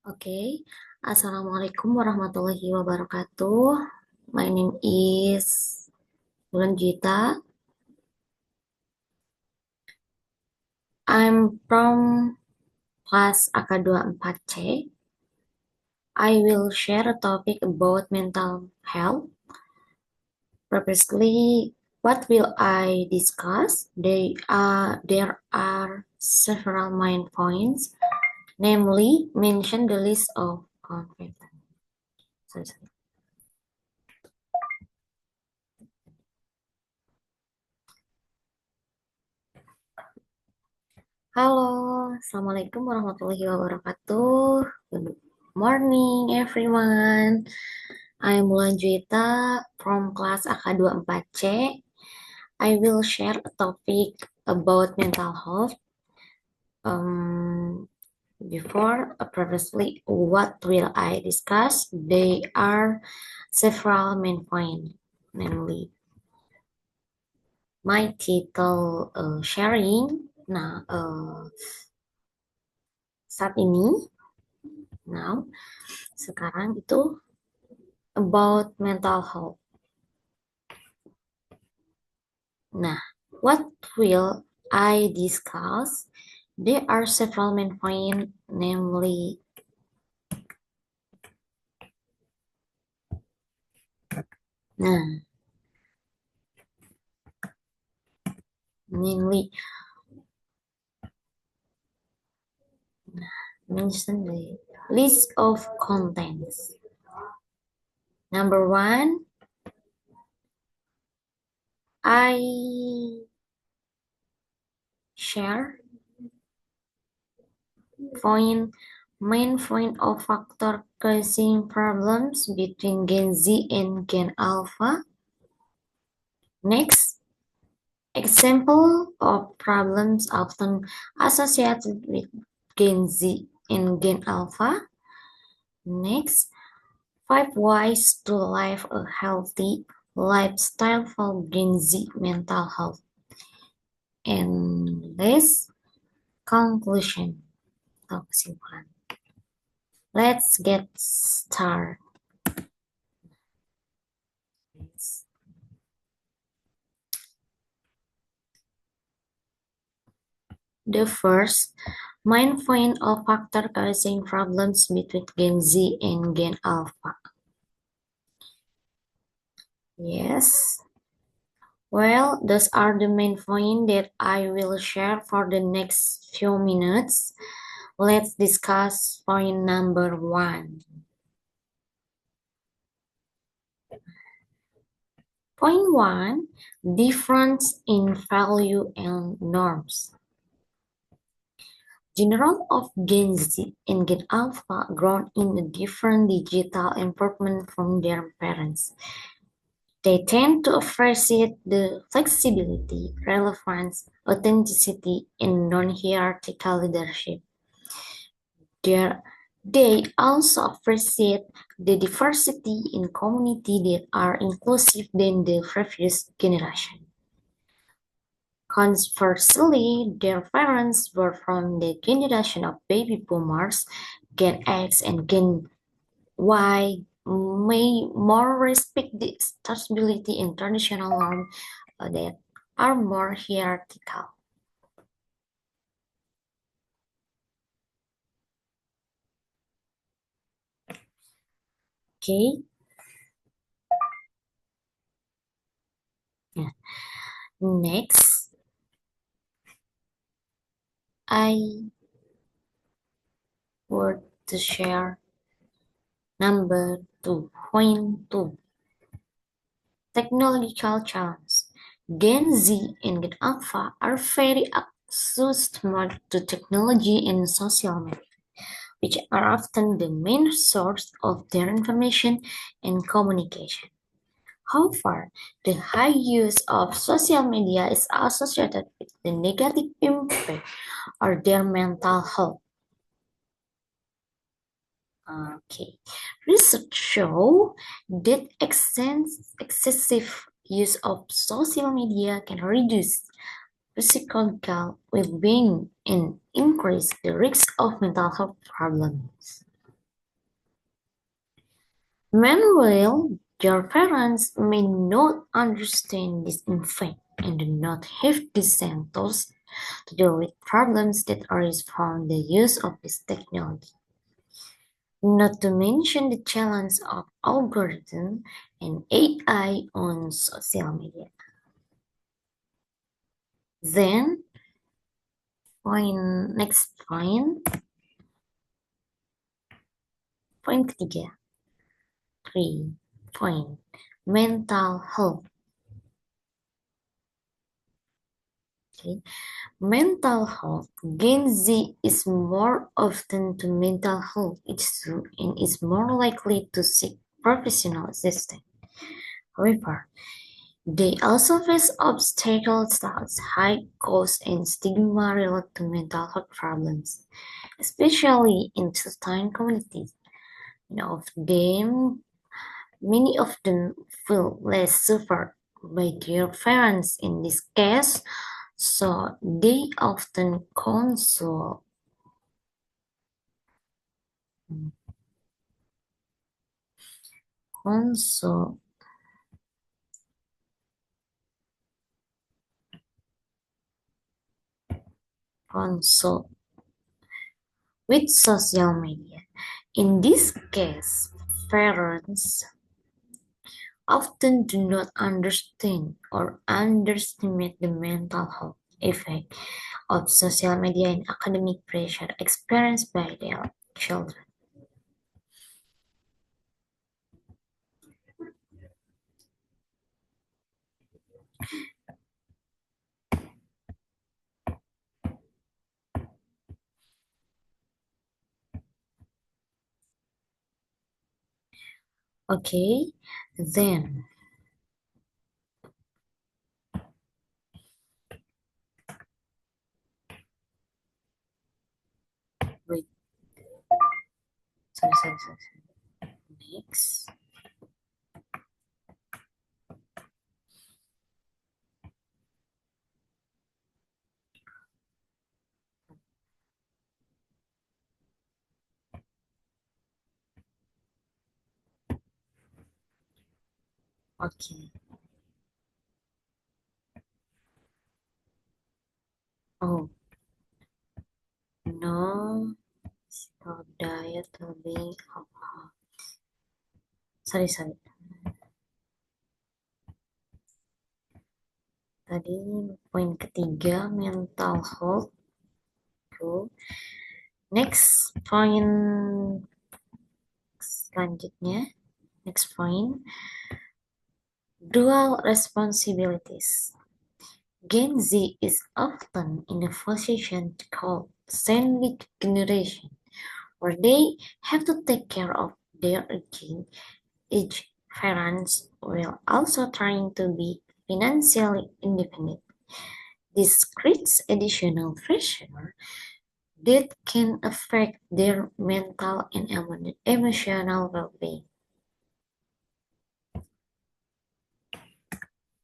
Oke, Assalamualaikum warahmatullahi wabarakatuh. My name is Bulan Gita. I'm from class AK24C. I will share a topic about mental health. Previously, what will I discuss? There are several main points, namely, mention the list of conflicts. Halo, Assalamualaikum warahmatullahi wabarakatuh. Good morning, everyone. I'm Mulan Juwita from class AK24C. I will share a topic about mental health. Previously, what will I discuss? They are several main points, namely my title sharing. Nah, saat ini, sekarang itu about mental health. Nah, what will I discuss? There are several main points, namely, mention the list of contents. Number one, I share main point of factor causing problems between Gen Z and Gen Alpha. Next, example of problems often associated with Gen Z and Gen Alpha. Next, 5 ways to live a healthy lifestyle for Gen Z mental health. And last, conclusion atau kesimpulan. Let's get started. The first main point of factor causing problems between Gen Z and Gen Alpha. Yes. Well, those are the main points that I will share for the next few minutes. Let's discuss point number one. Point one, difference in value and norms. General of Gen Z and Gen Alpha grown in a different digital environment from their parents. They tend to appreciate the flexibility, relevance, authenticity, and non-hierarchical leadership. They also appreciate the diversity in community that are inclusive than the previous generation. Conversely, their parents were from the generation of baby boomers, Gen X and Gen Y may more respect the stability and traditional norms that are more hierarchical. Okay. Next, I would to share number 2.2. Technological challenge. Gen Z and Gen Alpha are very accustomed to technology and social media, which are often the main source of their information and communication. However, the high use of social media is associated with the negative impact on their mental health. Research shows that excessive use of social media can reduce physical well-being and increase the risk of mental health problems. Meanwhile, their parents may not understand this effect and do not have the same tools to deal with problems that arise from the use of this technology. Not to mention the challenge of algorithm and AI on social media. Then, next point ketiga, 3 point, mental health. Okay. Mental health. Gen Z is more often to mental health issue and is more likely to seek professional assistance. However, they also face obstacles such as high cost and stigma related to mental health problems, especially in certain communities. Many of them feel less suffered by their parents in this case, so they often consult consult with social media. In this case, parents often do not understand or underestimate the mental health effect of social media and academic pressure experienced by their children. Okay, then wait, sorry. Next, okay. Oh no, stop diet lebih apa? Sorry. Tadi poin ketiga mental health tuh. Next point selanjutnya, next point, dual responsibilities. Gen Z is often in a position called sandwich generation, where they have to take care of their aging parents while also trying to be financially independent. This creates additional pressure that can affect their mental and emotional well-being.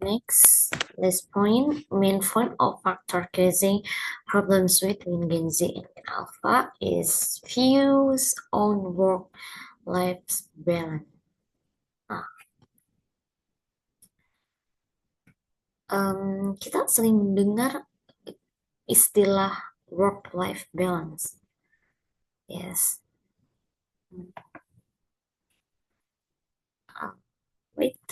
Next, last point, main point of factor causing problems between Gen Z and Gen Alpha is views on work-life balance. Nah, kita sering mendengar istilah work-life balance. Yes. Wait.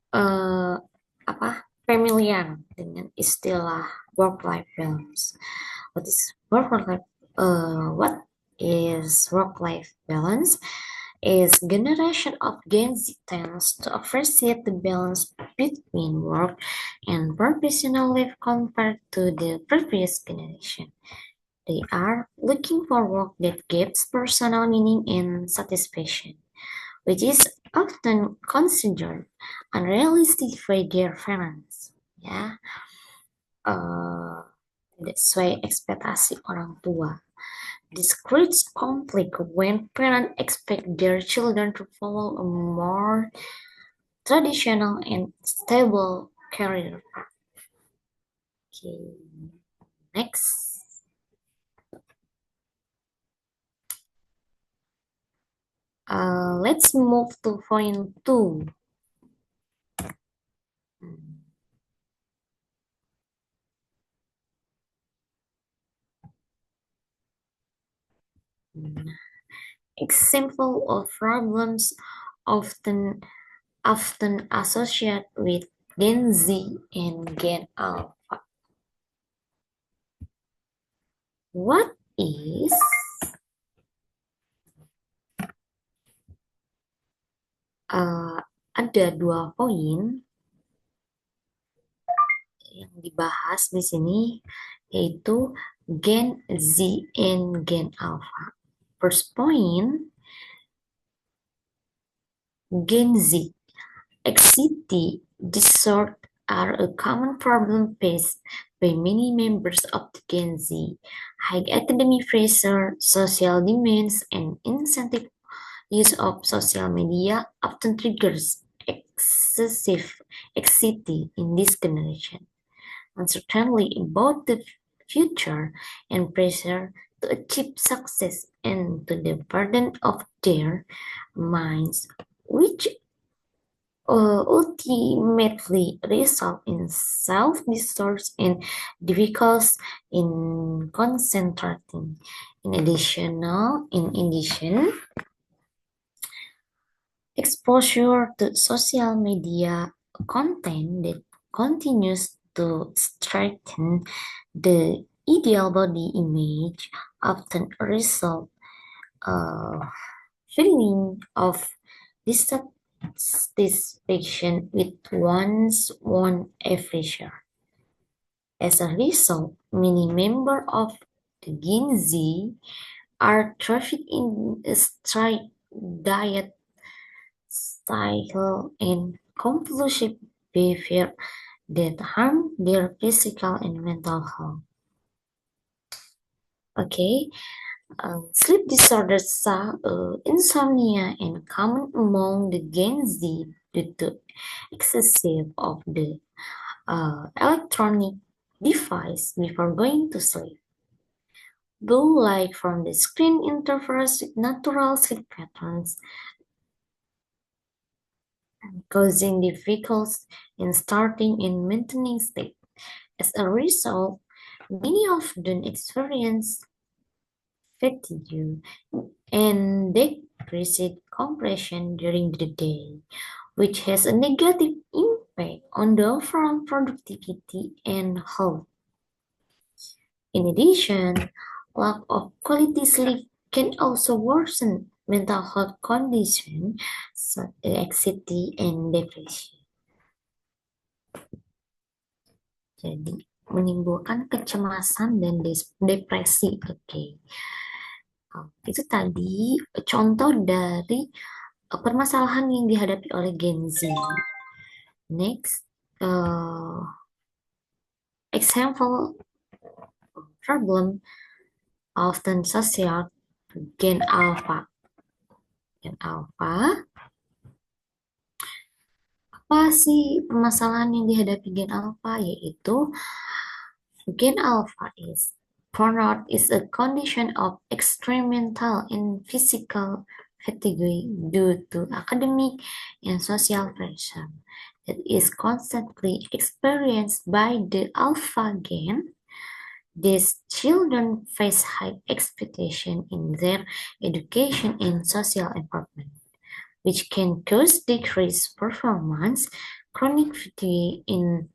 eh apa familiar dengan istilah work-life balance. What is work-life balance? Is generation of Gen Z tends to appreciate the balance between work and professional life compared to the previous generation. They are looking for work that gives personal meaning and satisfaction, which is often considered unrealistic by their parents. Ya, tidak sesuai ekspektasi orang tua. This creates conflict when parents expect their children to follow a more traditional and stable career path. Okay, next. Let's move to point 2. Example of problems often associated with Gen Z and Gen Alpha. What is ada 2 poin yang dibahas di sini, yaitu Gen Z and Gen Alpha. First point, Gen Z. Anxiety disorders are a common problem faced by many members of the Gen Z. High academic pressure, social demands, and incentive use of social media often triggers excessive anxiety in this generation. Uncertainty about the future and pressure to achieve success and to the burden of their minds, which ultimately result in self-distrust and difficulties in concentrating. In addition, exposure to social media content that continues to strengthen the ideal body image often result feeling of dissatisfaction with one's own efficient. As a result, many members of the Gen Z are trafficked in a strict diet cycle and compulsive behavior that harm their physical and mental health. Okay, sleep disorders insomnia and common among the Gen Z due to excessive of the electronic device before going to sleep. Blue light from the screen interferes with natural sleep patterns, causing difficulties in starting and maintaining sleep. As a result, many of them experience fatigue and decreased compression during the day, which has a negative impact on the overall productivity and health. In addition, lack of quality sleep can also worsen mental health conditions such as anxiety and depression. Jadi, menimbulkan kecemasan dan depresi. Oke. Itu tadi contoh dari permasalahan yang dihadapi oleh Gen Z. Next, example problem often associated Gen Alpha. Gen Alpha, apa sih permasalahan yang dihadapi Gen Alpha? Yaitu Gen Alpha is burnout is a condition of extreme mental and physical fatigue due to academic and social pressure that is constantly experienced by the alpha gen. These children face high expectation in their education and social environment, which can cause decreased performance, chronic fatigue, and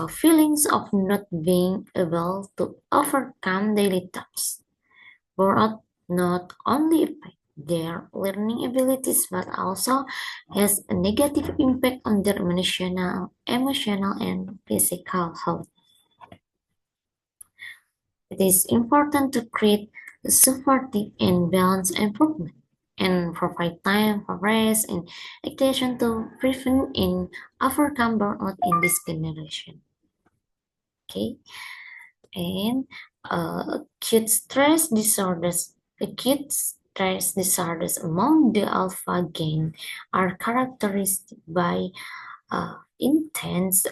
feelings of not being able to overcome daily tasks. Burnout not only affects their learning abilities but also has a negative impact on their emotional and physical health. It is important to create a supportive and balanced environment and provide time for rest and activation to prevent and overcome burnout in this generation. Okay, and acute stress disorders among the alpha gen are characterized by intense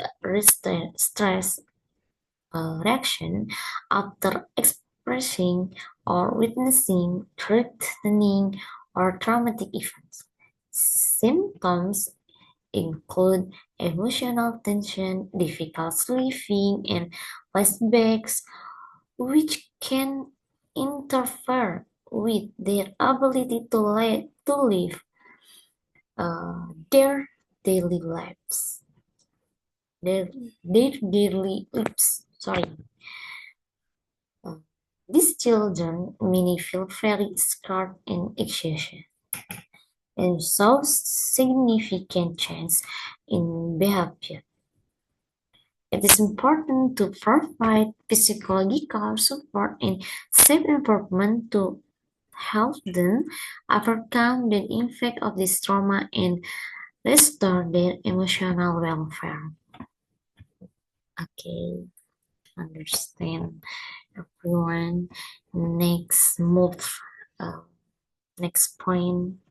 stress reaction after expressing or witnessing threatening or traumatic events. Symptoms include emotional tension, difficult sleeping, and flashbacks, which can interfere with their ability to live their daily lives. Their, their daily lives. Sorry. Uh, these children many feel very scared and anxious and show significant change in behavior. It is important to provide psychological support and safe environment to help them overcome the impact of this trauma and restore their emotional welfare. Okay, understand everyone. Next move, uh, next point.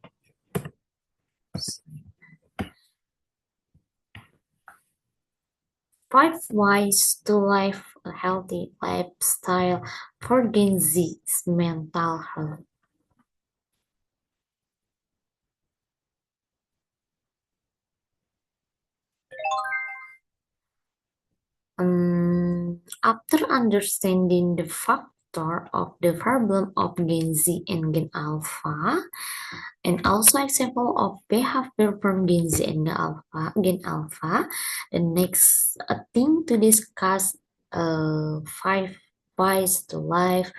5 ways to live a healthy lifestyle for Gen Z's mental health. After understanding the factor of the problem of Gen Z and Gen Alpha, and also example of behavior from Gen Z and Gen Alpha, the next thing to discuss 5 ways to live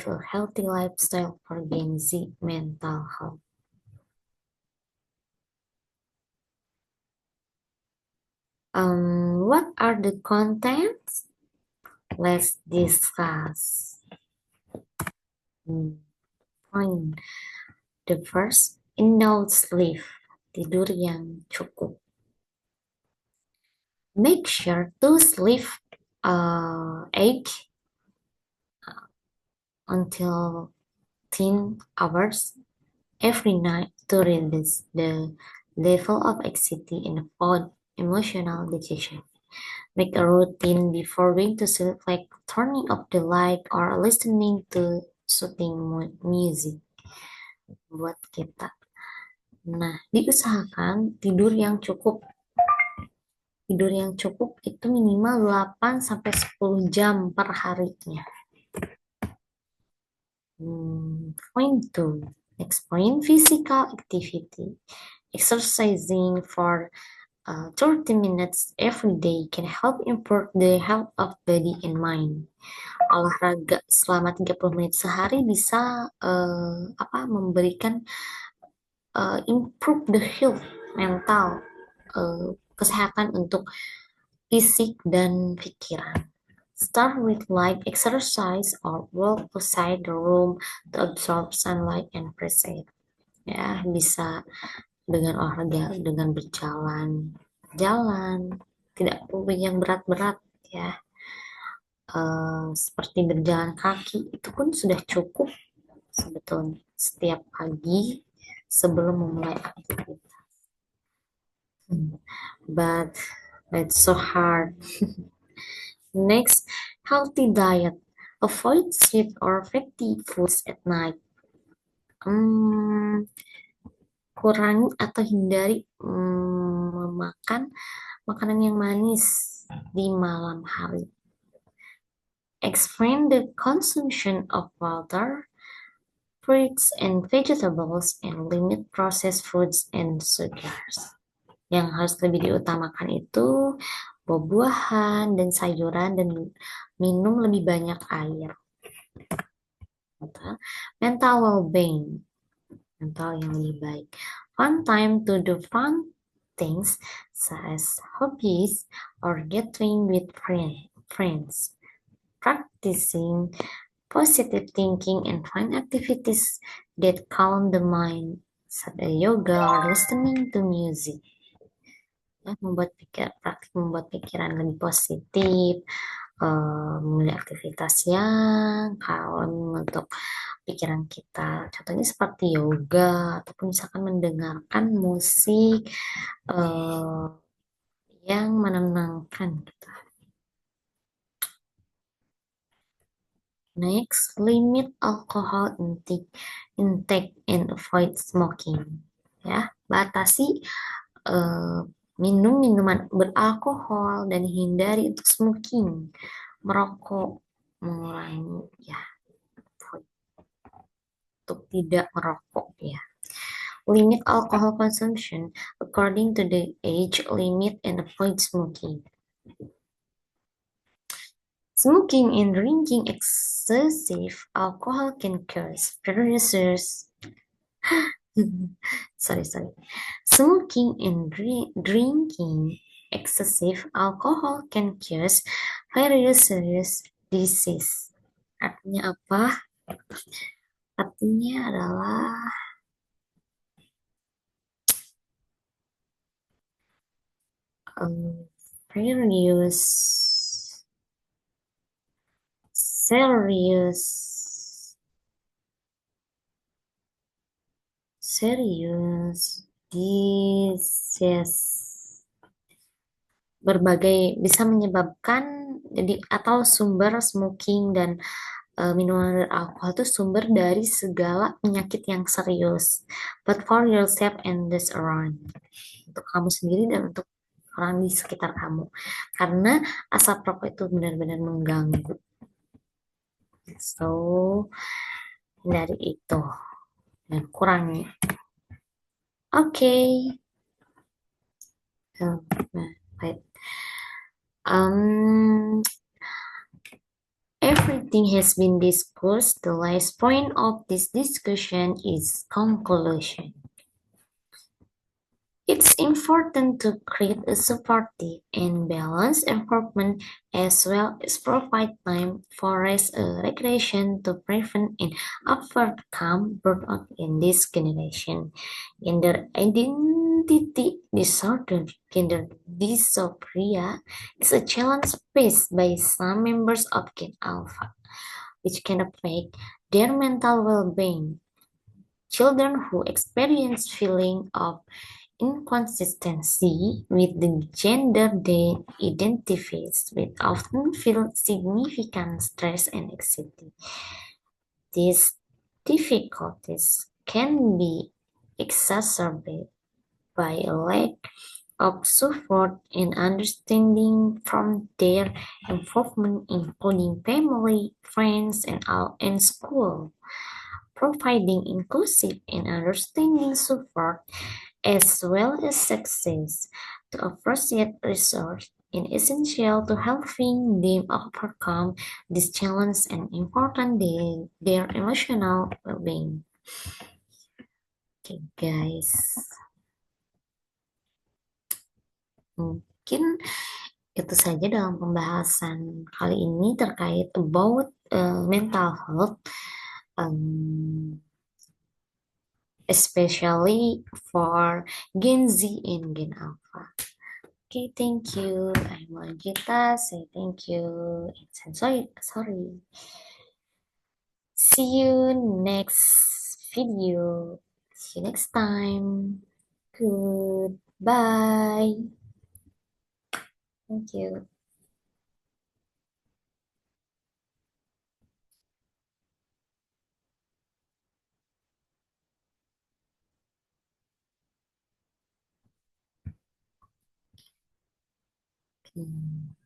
a healthy lifestyle for Gen Z mental health. What are the contents? Let's discuss. Point. The first, enough sleep, tidur yang cukup. Make sure to sleep 8 until 10 hours every night to reduce the level of anxiety and avoid emotional digestion. Make a routine before going to sleep, like turning off the light or listening to soothing music buat kita. Nah, diusahakan tidur yang cukup. Tidur yang cukup itu minimal 8 sampai 10 jam per harinya. Point 2. Next point, physical activity. Exercising for 30 minutes every day can help improve the health of body and mind. Olahraga selama 30 menit sehari bisa memberikan improve the health mental, kesehatan untuk fisik dan pikiran. Start with light exercise or walk outside the room to absorb sunlight and fresh air. Ya, bisa dengan olahraga, dengan berjalan, tidak perlu yang berat-berat ya. Seperti berjalan kaki itu pun sudah cukup sebetulnya setiap pagi sebelum memulai aktivitas. But it's so hard. Next, healthy diet. Avoid sweet or fatty foods at night. Kurangi atau hindari memakan makanan yang manis di malam hari. Expand the consumption of water, fruits and vegetables, and limit processed foods and sugars. Yang harus lebih diutamakan itu buah-buahan dan sayuran dan minum lebih banyak air. Mental well-being, mental yang lebih baik. Fun time to do fun things such as hobbies or gathering with friends. Practicing positive thinking and find activities that calm the mind, such as yoga or listening to music. Ya, praktik membuat pikiran lebih positif, memilih aktivitas yang kalem untuk pikiran kita. Contohnya seperti yoga ataupun misalkan mendengarkan musik yang menenangkan kita. Next, limit alcohol intake and avoid smoking. Ya, batasi eh, minum minuman beralkohol dan hindari untuk smoking, merokok, mengurangi ya avoid, untuk tidak merokok ya. Limit alcohol consumption according to the age limit and avoid smoking. Smoking and drinking excessive alcohol can cause various sorry. Smoking and drinking excessive alcohol can cause various serious disease. Artinya apa? Artinya adalah um, various serious serious disease, berbagai bisa menyebabkan jadi atau sumber smoking dan minuman beralkohol itu sumber dari segala penyakit yang serius. But for yourself and those around, untuk kamu sendiri dan untuk orang di sekitar kamu, karena asap rokok itu benar-benar mengganggu. So dari itu dan kurangi. Oke. Nah, baik. Um, Everything has been discussed. The last point of this discussion is conclusion. It's important to create a supportive and balanced environment as well as provide time for rest and recreation to prevent and overcome burnout in this generation. Gender identity disorder, gender dysphoria, is a challenge faced by some members of Gen Alpha, which can affect their mental well-being. Children who experience feeling of inconsistency with the gender they identify with often feel significant stress and anxiety. These difficulties can be exacerbated by a lack of support and understanding from their involvement, including family, friends, and school. Providing inclusive and understanding support as well as access to appropriate resources is essential to helping them overcome these challenges and important their emotional well-being. Okay, guys. Mungkin itu saja dalam pembahasan kali ini terkait about mental health, um, especially for Gen Z and Gen Alpha. Okay, thank you. I'm Gita. Say thank you. And sorry. See you next video. See you next time. Goodbye. Thank you. Hmm.